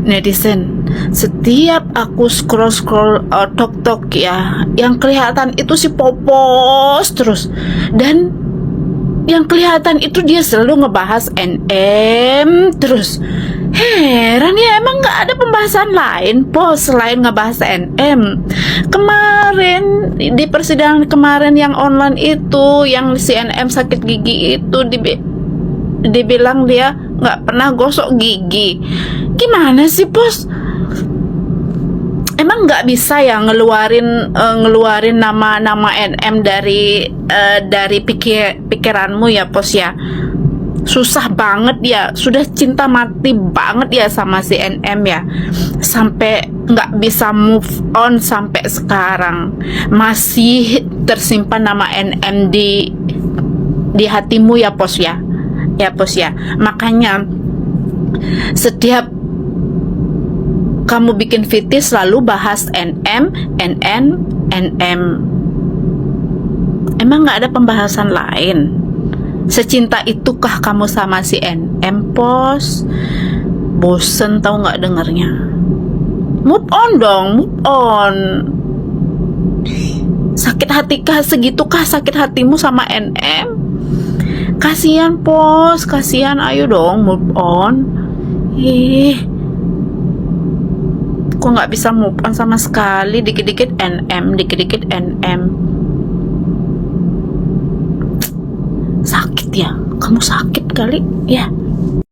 Netizen, setiap aku scroll tok ya, yang kelihatan itu si Popos terus, dan yang kelihatan itu dia selalu ngebahas NM terus. Heran ya, emang nggak ada pembahasan lain Pos selain ngebahas NM. Kemarin di persidangan kemarin yang online itu, yang si NM sakit gigi itu, dibilang dia nggak pernah gosok gigi. Gimana sih Pos? Emang nggak bisa ya ngeluarin nama NM dari pikiranmu ya Pos ya? Susah banget ya, sudah cinta mati banget ya sama si NM ya, sampai nggak bisa move on sampai sekarang, masih tersimpan nama NM di hatimu ya Pos ya, Pos ya. Makanya setiap kamu bikin VT selalu bahas NM. Emang nggak ada pembahasan lain? Secinta itukah kamu sama si NM Pos? Bosen tau nggak dengernya. Move on dong, move on. Sakit hatikah, segitukah sakit hatimu sama NM? Kasihan Pos, kasihan. Ayo dong move on. Kok nggak bisa move on sama sekali? Dikit-dikit NM, dikit-dikit NM. Sakit ya, kamu sakit kali ya.